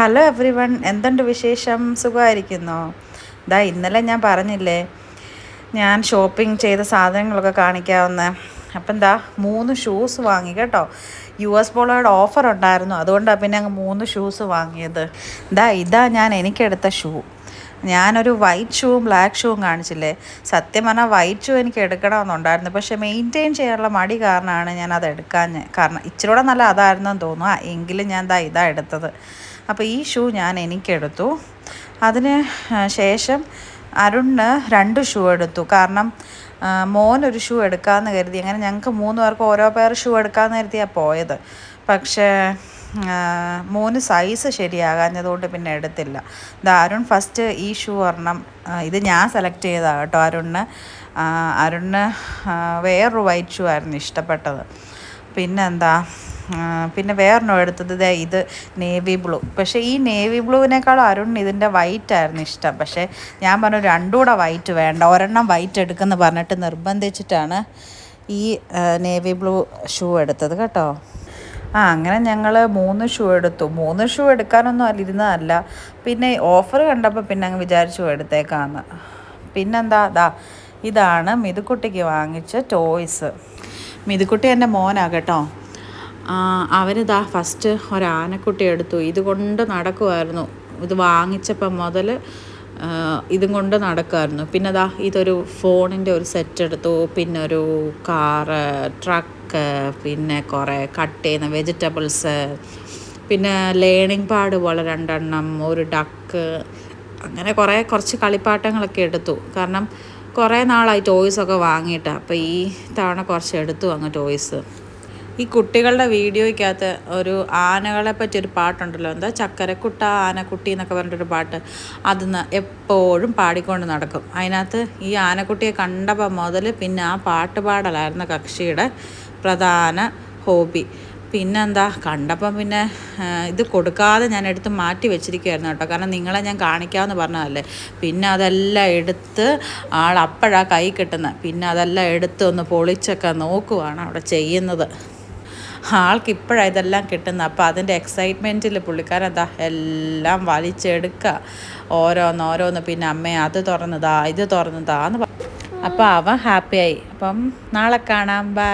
Hello every one, എന്തുണ്ട് വിശേഷം? സുഖമായിരിക്കുന്നോ? ഇന്നലെ ഞാൻ പറഞ്ഞില്ലേ ഞാൻ ഷോപ്പിംഗ് ചെയ്ത സാധനങ്ങളൊക്കെ കാണിക്കാമെന്ന്. അപ്പം 3 ഷൂസ് വാങ്ങി കേട്ടോ. US പോളോയുടെ ഓഫർ ഉണ്ടായിരുന്നു, അതുകൊണ്ടാണ് പിന്നെ അങ്ങ് 3 ഷൂസ് വാങ്ങിയത്. ഇതാ ഞാൻ എനിക്കെടുത്ത ഷൂ. ഞാനൊരു വൈറ്റ് ഷൂവും ബ്ലാക്ക് ഷൂവും കാണിച്ചില്ലേ. സത്യം പറഞ്ഞാൽ വൈറ്റ് ഷൂ എനിക്ക് എടുക്കണമെന്നുണ്ടായിരുന്നു, പക്ഷേ മെയിൻറ്റെയിൻ ചെയ്യാനുള്ള മടി കാരണമാണ് ഞാനത് എടുക്കാഞ്ഞത്. കാരണം ഇച്ചിരി കൂടെ നല്ല അതായിരുന്നെന്ന് തോന്നുന്നു. എങ്കിലും ഞാൻ ഇതാ എടുത്തത്. അപ്പോൾ ഈ ഷൂ ഞാൻ എനിക്കെടുത്തു. അതിന് ശേഷം അരുണിന് 2 ഷൂ എടുത്തു. കാരണം മോനൊരു ഷൂ എടുക്കാമെന്ന് കരുതി. അങ്ങനെ ഞങ്ങൾക്ക് 3 പേർക്ക് ഓരോ പെയർ ഷൂ എടുക്കാമെന്ന് കരുതിയാണ് പോയത്. പക്ഷേ മോന് സൈസ് ശരിയാകാഞ്ഞതുകൊണ്ട് പിന്നെ എടുത്തില്ല. അരുൺ ഫസ്റ്റ് ഈ ഷൂ ഒരെണ്ണം, ഇത് ഞാൻ സെലക്ട് ചെയ്തതാണ് കേട്ടോ. അരുണിന് വേറൊരു വൈറ്റ് ഷൂ ആയിരുന്നു ഇഷ്ടപ്പെട്ടത്. പിന്നെ വേറൊരെണ്ണം എടുത്തത് ഇത് നേവി ബ്ലൂ. പക്ഷേ ഈ നേവി ബ്ലൂവിനേക്കാളും അരുണിന് ഇതിൻ്റെ വൈറ്റ് ആയിരുന്നു ഇഷ്ടം. പക്ഷേ ഞാൻ പറഞ്ഞു 2 കൂടെ വൈറ്റ് വേണ്ട, ഒരെണ്ണം വൈറ്റ് എടുക്കുമെന്ന് പറഞ്ഞിട്ട് നിർബന്ധിച്ചിട്ടാണ് ഈ നേവി ബ്ലൂ ഷൂ എടുത്തത് കേട്ടോ. അങ്ങനെ ഞങ്ങൾ 3 ഷൂ എടുത്തു. 3 ഷൂ എടുക്കാനൊന്നും ഇരുന്നതല്ല, പിന്നെ ഓഫർ കണ്ടപ്പോൾ പിന്നെ അങ്ങ് വിചാരിച്ചു എടുത്തേക്കാന്ന്. ഇതാണ് മിതുക്കുട്ടിക്ക് വാങ്ങിച്ച ടോയ്സ്. മിതുക്കുട്ടി എൻ്റെ മോനാണ് കേട്ടോ. അവനിതാ ഫസ്റ്റ് ഒരാനക്കുട്ടി എടുത്തു. ഇതുകൊണ്ട് നടക്കുമായിരുന്നു. ഇത് വാങ്ങിച്ചപ്പം മുതൽ ഇതും കൊണ്ട് നടക്കുമായിരുന്നു. പിന്നെ ഇതൊരു ഫോണിൻ്റെ ഒരു സെറ്റ് എടുത്തു. പിന്നെ ഒരു കാറ്, ട്രക്ക്, പിന്നെ കുറേ കട്ട് ചെയ്യുന്ന വെജിറ്റബിൾസ്, പിന്നെ ലേണിംഗ് പാഡ് പോലെ 2 എണ്ണം, ഒരു ഡക്ക്, അങ്ങനെ കുറച്ച് കളിപ്പാട്ടങ്ങളൊക്കെ എടുത്തു. കാരണം കുറേ നാളായി ടോയ്സൊക്കെ വാങ്ങിയിട്ടാണ്. അപ്പോൾ ഈ തവണ കുറച്ച് എടുത്തു അങ്ങ് ടോയ്സ്. ഈ കുട്ടികളുടെ വീഡിയോയ്ക്കകത്ത് ഒരു ആനകളെ പറ്റിയൊരു പാട്ടുണ്ടല്ലോ, ചക്കരക്കുട്ട ആനക്കുട്ടി എന്നൊക്കെ പറഞ്ഞിട്ടൊരു പാട്ട്. അതിന്ന് എപ്പോഴും പാടിക്കൊണ്ട് നടക്കും. അതിനകത്ത് ഈ ആനക്കുട്ടിയെ കണ്ടപ്പോൾ മുതൽ പിന്നെ ആ പാട്ട് പാടലായിരുന്നു കക്ഷിയുടെ പ്രധാന ഹോബി. കണ്ടപ്പം പിന്നെ ഇത് കൊടുക്കാതെ ഞാൻ എടുത്ത് മാറ്റി വെച്ചിരിക്കുമായിരുന്നു കേട്ടോ. കാരണം നിങ്ങളെ ഞാൻ കാണിക്കാമെന്ന് പറഞ്ഞതല്ലേ. പിന്നെ അതെല്ലാം എടുത്ത് അപ്പോഴാണ് കൈ കിട്ടുന്നത്. പിന്നെ അതെല്ലാം എടുത്ത് ഒന്ന് പൊളിച്ചൊക്കെ നോക്കുവാണ് അവിടെ ചെയ്യുന്നത്. ആൾക്കിപ്പോഴാണ് ഇതെല്ലാം കിട്ടുന്നത്. അപ്പോൾ അതിൻ്റെ എക്സൈറ്റ്മെൻറ്റിൽ പുള്ളിക്കാരൻ എല്ലാം വലിച്ചെടുക്കുക ഓരോന്നോരോന്ന്. പിന്നെ അമ്മേ അത് തുറന്നതാ ഇത് തുറന്നതാന്ന്. അപ്പോൾ അവൻ ഹാപ്പിയായി. അപ്പം നാളെ കാണാം. ബൈ.